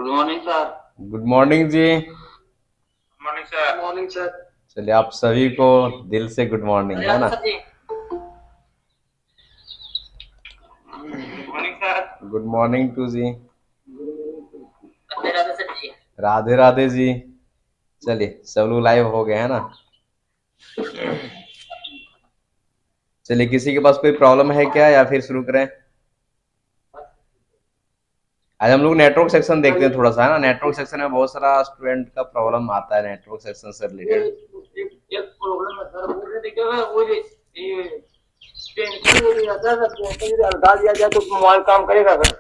Good morning sir. Good morning ji. Morning sir. Morning sir. चलिए आप सभी को दिल से गुड मॉर्निंग, है ना। Sir ji. Good morning sir. Good morning too ji. Radhe Radhe sir ji. Radhe Radhe ji. चलिए सब लोग लाइव हो गए, है ना। चलिए, किसी के पास कोई प्रॉब्लम है क्या या फिर शुरू करें। आज हम लोग नेटवर्क सेक्शन देखते हैं थोड़ा सा, है ना। नेटवर्क सेक्शन में बहुत सारा स्टूडेंट का प्रॉब्लम आता है नेटवर्क सेक्शन से रिलेटेड। एक प्रॉब्लम है सर, वो ये देखिए वो ये टेंशन हो जाता है सर, टेंशन यदि हटा दिया जाए तो मोबाइल काम करेगा सर।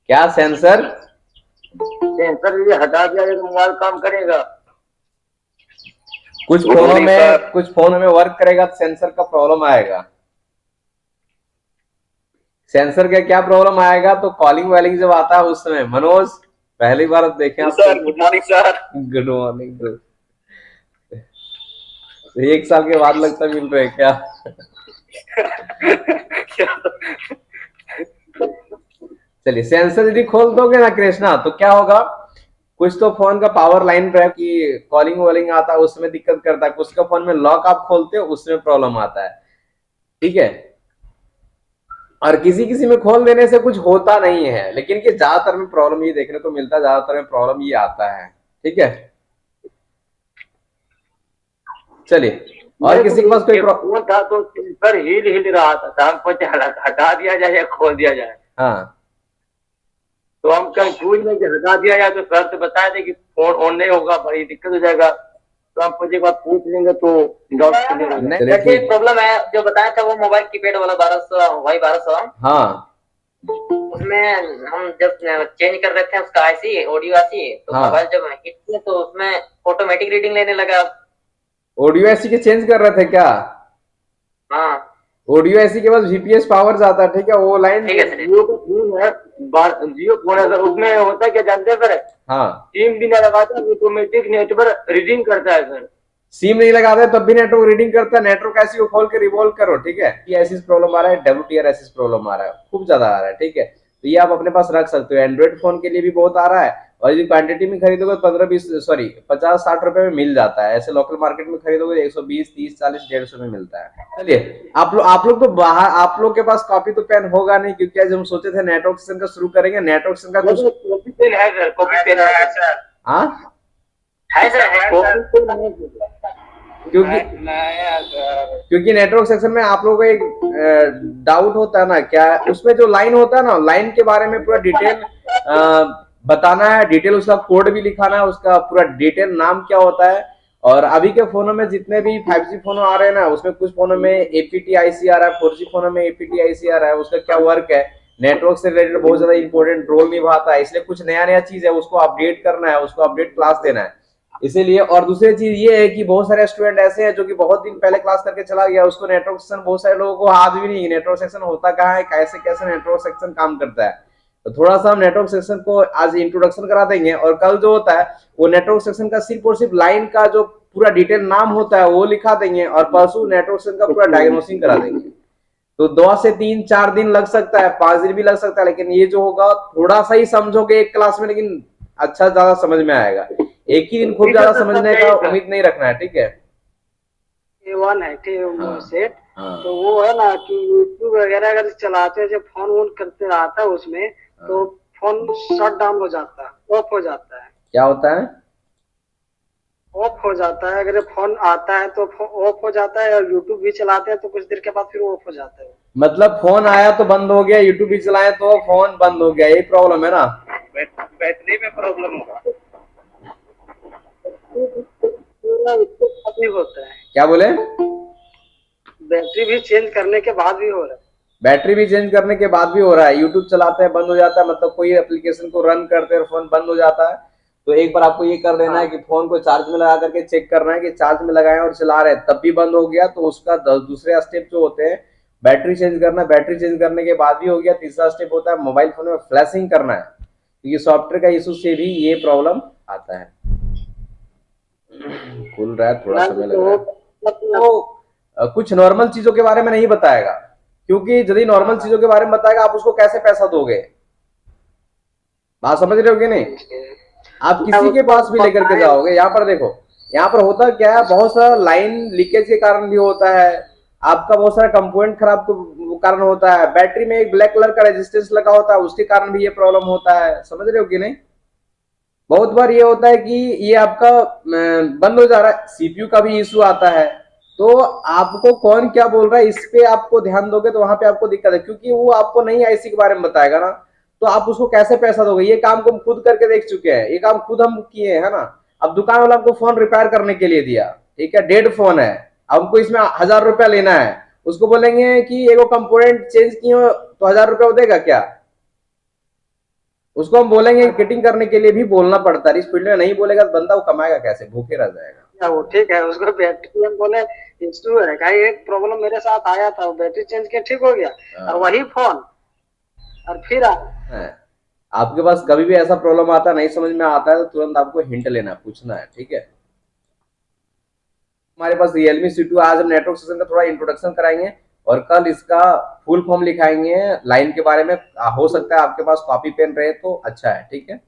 क्या सेंसर? टेंशन यदि हटा दिया जाए तो मोबाइल काम करेगा। कुछ फोनों में वर्क करेगा तो सेंसर का प्रॉब्लम आएगा। सेंसर का क्या प्रॉब्लम आएगा तो कॉलिंग वालिंग जब आता है उस समय। मनोज, पहली बार देखे आप sir good morning sir. Good morning. एक साल के बाद लगता मिल रहे क्या? चलिए, सेंसर यदि खोल दोगे ना कृष्णा तो क्या होगा। कुछ तो फोन का पावर लाइन पे कि कॉलिंग वॉलिंग आता है उसमें दिक्कत करता है, कुछ का फोन में लॉक आप खोलते हो उसमें प्रॉब्लम आता है। ठीक है। और किसी किसी में खोल देने से कुछ होता नहीं है, लेकिन कि ज्यादातर में प्रॉब्लम ये देखने को मिलता है, ज्यादातर में प्रॉब्लम ये आता है। ठीक है। चलिए, और किसी के पास कोई वो था तो सर हिल रहा था, तो हमको हटा दिया जाए या खोल दिया जाए। हाँ, तो हम कंफ्यूज में कि हटा दिया जाए तो सर से बता दे कि फोन ऑन नहीं होगा, बड़ी दिक्कत हो जाएगा। तो हम कुछ एक बार पूछ लेंगे तो डाउट क्लियर हो नहीं, जाएगा। चलिए ठीक। प्रॉब्लम है जो बताया था वो मोबाइल कीपैड वाला 1200 वाई 1200, हाँ उसमें हम जब चेंज कर रहे थे उसका आईसी ऑडियो आईसी, तो हाँ, मोबाइल जब हिट किया तो उसमें ऑटोमेटिक रीडिंग लेने लगा। ऑडियो ऐसी के चेंज कर रहे थे क्या? हाँ ऑडियो ऐसी के पास VPS पावर जाता है। ठीक है, वो लाइन। ठीक है सर। जियो का फोन है, जियो फोन है सर, उसमें होता है क्या जानते हैं सर? हाँ, सिम भी ना लगाता ऑटोमेटिक नेटवर्क रीडिंग करता है सर। सिम नहीं लगाते तब भी नेटवर्क रीडिंग करता है। नेटवर्क ऐसी को खोल के रिवॉल्व करो। ठीक है, ये ऐसी प्रॉब्लम आ रहा है, WTR ऐसी प्रॉब्लम आ रहा है, खूब ज्यादा आ रहा है। ठीक है, तो ये आप अपने पास रख सकते हो। एंड्रॉइड फोन के लिए भी बहुत आ रहा है, और यदि क्वांटिटी में खरीदोगे तो 50-60 रुपए में मिल जाता है। ऐसे लोकल मार्केट में खरीदोगे 120-30-40 150 में मिलता है। चलिए, आप लोग तो बाहर, आप लोग के पास कॉपी तो पेन होगा नहीं, क्योंकि आज हम सोचे थे नेटवर्क सेशन का शुरू करेंगे। नेटवर्क सेशन का कुछ कॉपी पेन है सर, कॉपी पेन है सर। हाँ, है सर, है कॉपी पेन है सर। क्योंकि क्योंकि नेटवर्क सेक्शन में आप लोगों को एक डाउट होता है ना, क्या उसमें जो लाइन होता है ना, लाइन के बारे में पूरा डिटेल बताना है। डिटेल उसका कोड भी लिखाना है, उसका पूरा डिटेल नाम क्या होता है। और अभी के फोनों में जितने भी 5G फोन आ रहे हैं ना, उसमें कुछ फोनों में APT-IC आ रहा है, 4G फोनों में APT-IC आ रहा है। उसका क्या वर्क है, नेटवर्क से रिलेटेड बहुत ज्यादा इंपॉर्टेंट रोल निभाता है। इसलिए कुछ नया नया चीज है, उसको अपडेट करना है, उसको अपडेट क्लास देना है इसीलिए। और दूसरी चीज ये है कि बहुत सारे स्टूडेंट ऐसे हैं जो कि बहुत दिन पहले क्लास करके चला गया, उसको नेटवर्क सेक्शन बहुत सारे लोगों को आज भी नहीं नेटवर्क सेक्शन होता कहाँ है, कैसे कैसे नेटवर्क सेक्शन काम करता है। तो थोड़ा सा हम नेटवर्क सेक्शन को आज इंट्रोडक्शन करा देंगे, और कल जो होता है वो नेटवर्क सेक्शन का सिर्फ और सिर्फ लाइन का जो पूरा डिटेल नाम होता है वो लिखा देंगे, और परसों नेटवर्क सेक्शन का पूरा डायग्नोसिंग करा देंगे। तो 2 से 3-4 दिन लग सकता है, 5 दिन भी लग सकता है, लेकिन ये जो होगा थोड़ा सा ही समझोगे एक क्लास में, लेकिन अच्छा ज्यादा समझ में आएगा। एक ही दिन खूब ज्यादा समझने का उम्मीद नहीं रखना है। ठीक है। A1 है हाँ सेट। हाँ तो वो है ना कि यूट्यूब वगैरह अगर चलाते हैं, जब फोन ऑन करते रहता है उसमें, तो फोन शट डाउन हो जाता है, ऑफ हो जाता है। क्या होता है? ऑफ हो जाता है, अगर फोन आता है तो ऑफ हो जाता है, और यूट्यूब भी चलाते हैं तो कुछ देर के बाद फिर ऑफ हो जाता है। मतलब फोन आया तो बंद हो गया, यूट्यूब भी चलाए तो फोन बंद हो गया, यही प्रॉब्लम है ना। बैटरी में प्रॉब्लम होगा, तकलीफ होता है। क्या बोले? बैटरी भी चेंज करने के बाद भी हो रहा है। बैटरी भी चेंज करने के बाद भी हो रहा है। यूट्यूब चलाते हैं बंद हो जाता है, मतलब कोई एप्लीकेशन को रन करते हैं फोन बंद हो जाता है। तो एक बार आपको ये कर देना है कि फोन को चार्ज में लगा करके चेक करना है कि चार्ज में लगाए और चला रहे हैं तब भी बंद हो गया, तो उसका दूसरे स्टेप जो होते हैं बैटरी चेंज करना। बैटरी चेंज करने के बाद भी हो गया, तीसरा स्टेप होता है मोबाइल फोन में फ्लैशिंग करना है, क्योंकि सॉफ्टवेयर का इशू से भी ये प्रॉब्लम आता है। खुल रहा है, थोड़ा समय लग रहा है। तो कुछ नॉर्मल चीजों के बारे में नहीं बताएगा, क्योंकि यदि नॉर्मल चीजों के बारे में बताएगा आप उसको कैसे पैसा दोगे। बात समझ रहे हो कि नहीं? आप किसी के पास भी लेकर के जाओगे, यहाँ पर देखो, यहाँ पर होता क्या है, बहुत सारा लाइन लीकेज के कारण भी होता है, आपका बहुत सारा कंपोनेंट खराब के कारण होता है, बैटरी में एक ब्लैक कलर का रेजिस्टेंस लगा होता है, उसके कारण भी ये प्रॉब्लम होता है। समझ रहे हो कि नहीं? बहुत बार ये होता है कि ये आपका बंद हो जा रहा है, सीपीयू का भी इशू आता है। तो आपको कौन क्या बोल रहा है इस पे आपको ध्यान दोगे तो वहां पे आपको दिक्कत है, क्योंकि वो आपको नहीं आईसी के बारे में बताएगा ना, तो आप उसको कैसे पैसा दोगे? ये काम को हम खुद करके देख चुके हैं, ये काम खुद हम किए हैं ना। अब दुकान वाला हमको फोन रिपेयर करने के लिए दिया, ठीक है, डेड फोन है, अब हमको इसमें 1000 रुपया लेना है, उसको बोलेंगे कि एगो कंपोनेंट चेंज किए हो तो 1000 रुपया देगा क्या? उसको हम बोलेंगे मार्केटिंग करने के लिए भी बोलना पड़ता है, इस फील्ड में नहीं बोलेगा तो बंदा वो कमाएगा कैसे, भूखे रह जाएगा। वो ठीक है, उसको बैटरी हम बोले इश्यू है, कहीं एक प्रॉब्लम मेरे साथ आया था, बैटरी चेंज किया ठीक हो गया और वही फोन और फिर आपके पास कभी भी ऐसा प्रॉब्लम आता नहीं समझ में आता है तो तुरंत आपको हिंट लेना है, पूछना है, ठीक है। हमारे पास Realme C2, आज हम नेटवर्क सेक्शन का थोड़ा इंट्रोडक्शन कराएंगे और कल इसका फुल फॉर्म लिखाएंगे लाइन के बारे में। हो सकता है आपके पास कॉपी पेन रहे तो अच्छा है, ठीक है।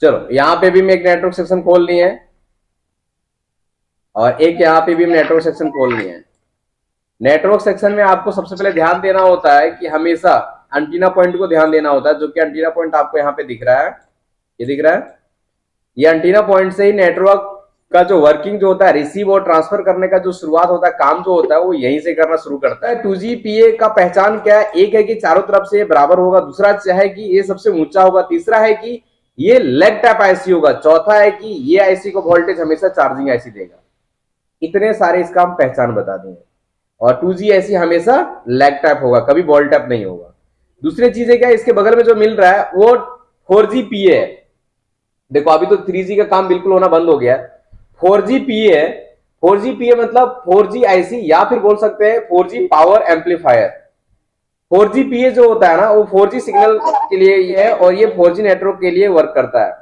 चलो, यहाँ पे भी मैं एक नेटवर्क सेक्शन खोल लिए है और एक यहाँ पे भी हम नेटवर्क सेक्शन खोल लिए हैं। नेटवर्क सेक्शन में आपको सबसे पहले ध्यान देना होता है कि हमेशा एंटीना पॉइंट को ध्यान देना होता है, जो कि एंटीना पॉइंट आपको यहाँ पे दिख रहा है, ये दिख रहा है। ये एंटीना पॉइंट से ही नेटवर्क का जो वर्किंग जो होता है, रिसीव और ट्रांसफर करने का जो शुरुआत होता है, काम जो होता है वो यहीं से करना शुरू करता है। 2GPA का पहचान क्या है? एक है कि चारों तरफ से बराबर होगा, दूसरा है कि ये सबसे ऊंचा होगा, तीसरा है कि ये लेग टाइप आईसी होगा, चौथा है कि ये आईसी को वोल्टेज हमेशा चार्जिंग आईसी देगा। इतने सारे इसका हम पहचान बता देंगे। और 2G आईसी हमेशा लेग टाइप होगा, कभी बॉल टाइप नहीं होगा। दूसरी चीज है क्या, इसके बगल में जो मिल रहा है वो 4GPA है। देखो अभी तो 3G का काम बिल्कुल होना बंद हो गया है, 4GPA है। 4GPA मतलब 4G आईसी, या फिर बोल सकते हैं 4G पावर एम्पलीफायर। 4GPA जो होता है ना वो 4G सिग्नल के लिए ही है और ये 4G नेटवर्क के लिए वर्क करता है।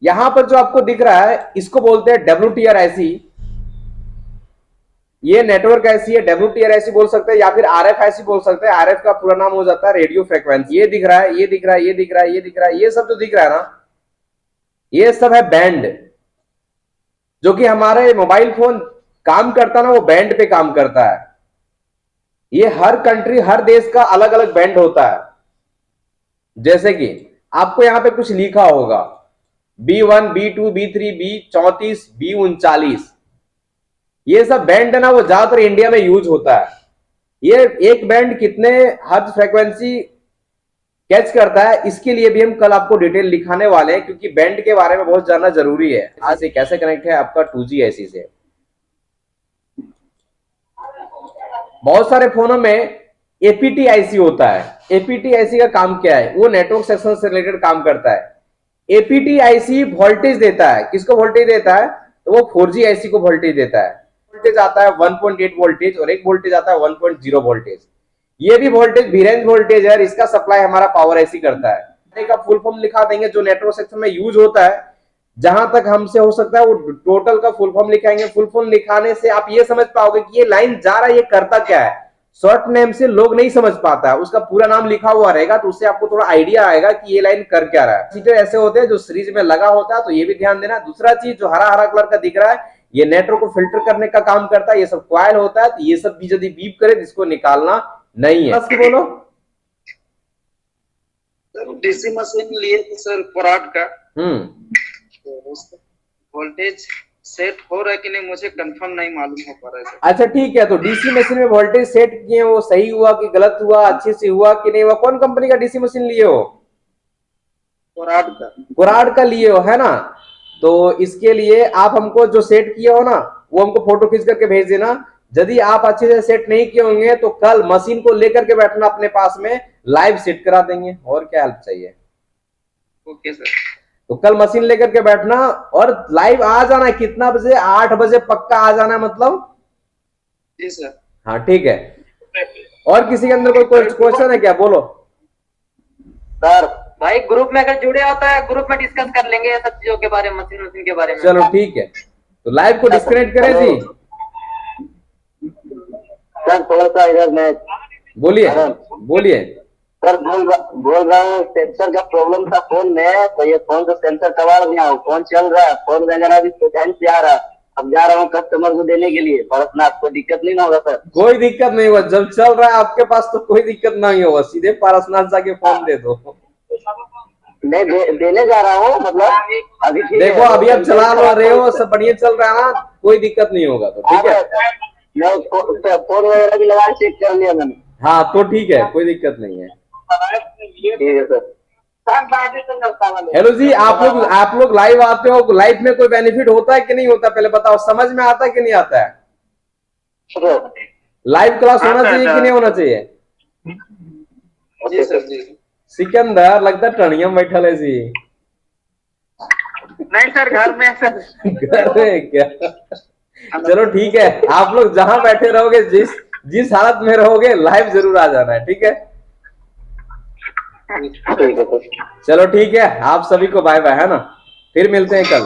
यहां पर जो आपको दिख रहा है इसको बोलते हैं WTR आईसी। ये नेटवर्क आईसी है, WTR आईसी बोल सकते हैं या फिर RF आईसी बोल सकते हैं। RF का पूरा नाम हो जाता है रेडियो फ्रीक्वेंसी। ये दिख रहा है, ये दिख रहा है, ये दिख रहा है, ये दिख रहा है, ये सब जो दिख रहा है ना, ये सब है बैंड। जो कि हमारे मोबाइल फोन काम करता है ना, वो बैंड पे काम करता है। ये हर कंट्री, हर देश का अलग अलग बैंड होता है। जैसे कि आपको यहां पे कुछ लिखा होगा B1, B2, B3, B34, B39, ये सब बैंड है ना, वो ज्यादातर इंडिया में यूज होता है। ये एक बैंड कितने हर्ट्ज फ्रीक्वेंसी कैच करता है, इसके लिए भी हम कल आपको डिटेल लिखाने वाले हैं, क्योंकि बैंड के बारे में बहुत जानना जरूरी है। आज से कैसे कनेक्ट है आपका 2G आईसी से। बहुत सारे फोनों में APT आईसी होता है। APT आईसी का काम क्या है? वो नेटवर्क सेक्शन से रिलेटेड काम करता है। APT आईसी वोल्टेज देता है, किसको वोल्टेज देता है? तो वो 4G आईसी को वोल्टेज देता है। वोल्टेज आता है 1.8 वोल्टेज और एक वोल्टेज आता है 1.0 वोल्टेज। ये भी वोल्टेज वीरेंज वोल्टेज है, इसका सप्लाई हमारा पावर आईसी करता है। का फुल फॉर्म लिखा देंगे जो नेटवर्क सेक्शन में यूज होता है, जहां तक हमसे हो सकता है वो टोटल का फुल फॉर्म लिखाएंगे। फुल फॉर्म लिखाने से आप ये समझ पाओगे कि ये लाइन जा रहा है, ये करता क्या है। शॉर्ट नेम से लोग नहीं समझ पाता है, उसका पूरा नाम लिखा हुआ रहेगा तो उससे आपको थोड़ा आइडिया आएगा कि ये लाइन कर क्या रहा है। चीजें ऐसे होते हैं जो सीरीज में लगा होता है, तो ये भी ध्यान देना। दूसरा चीज जो हरा हरा कलर का दिख रहा है, ये नेटवर्क को फिल्टर करने का काम करता है। ये सब कॉइल होता है, तो ये सब भी यदि बीप करे इसको निकालना नहीं है। बोलो सर, डीसी मशीन लिए थे सर कोराट का, वोल्टेज सेट हो रहा है कि नहीं मुझे कंफर्म नहीं मालूम हो पा रहा है। अच्छा ठीक है, तो डीसी मशीन में वोल्टेज सेट किए, वो सही हुआ कि गलत हुआ, अच्छे से हुआ कि नहीं हुआ? कौन कंपनी का डीसी मशीन लिए हो? कोराट का। कोराट का लिए हो, है ना? तो इसके लिए आप हमको जो सेट किए हो ना, वो हमको फोटो खींच करके भेज देना। यदि आप अच्छे से सेट नहीं किए होंगे तो कल मशीन को लेकर के बैठना अपने पास में, लाइव सेट करा देंगे। और क्या हेल्प चाहिए? Okay sir. तो कल मशीन लेकर के बैठना और लाइव आ जाना है। कितना बजे? 8 बजे पक्का आ जाना है, मतलब। जी सर। हाँ ठीक है। और किसी के अंदर कोई क्वेश्चन है क्या? बोलो सर भाई ग्रुप में अगर जुड़े होता है ग्रुप में डिस्कस कर लेंगे ये सब चीजों के बारे में, मशीन के बारे में। चलो ठीक है, तो लाइव को डिस्कनेक्ट करें जी। सर थोड़ा सा इधर मैं बोलिए बोलिए। सर बोल रहा हूँ सेंसर का प्रॉब्लम था फोन में, तो ये फोन को सेंसर कबाड़ दिया हूँ, फोन चल रहा है, फोन वगैरह भी टाइम से आ रहा है, अब जा रहा हूँ कस्टमर को देने के लिए पारसनाथ, कोई दिक्कत नहीं ना होगा सर? कोई दिक्कत नहीं होगा, जब चल रहा है आपके पास तो कोई दिक्कत नहीं होगा, सीधे पारसनाथ जाके फोन दे दो। मैं देने जा रहा हूँ, मतलब अभी देखो अभी आप चला रहे हो, सब बढ़िया चल रहा है ना, कोई दिक्कत नहीं होगा, तो ठीक है। मैं फोन वगैरह भी लगा चेक कर लिया मैंने। हाँ तो ठीक है, कोई दिक्कत नहीं है। ठीक है सर। हेलो जी, आप लोग लाइव आते हो, लाइव में कोई बेनिफिट होता है कि नहीं होता, पहले बताओ, समझ में आता है कि नहीं आता है? लाइव क्लास होना चाहिए कि नहीं होना चाहिए? जी सर जी। सिकंदर लगता टणिया बैठल है जी। नहीं सर घर में सर। घर में क्या? चलो ठीक है, आप लोग जहां बैठे रहोगे, जिस हालत में रहोगे, लाइव जरूर आ जाना है, ठीक है? चलो ठीक है, आप सभी को बाय बाय, है ना, फिर मिलते हैं कल।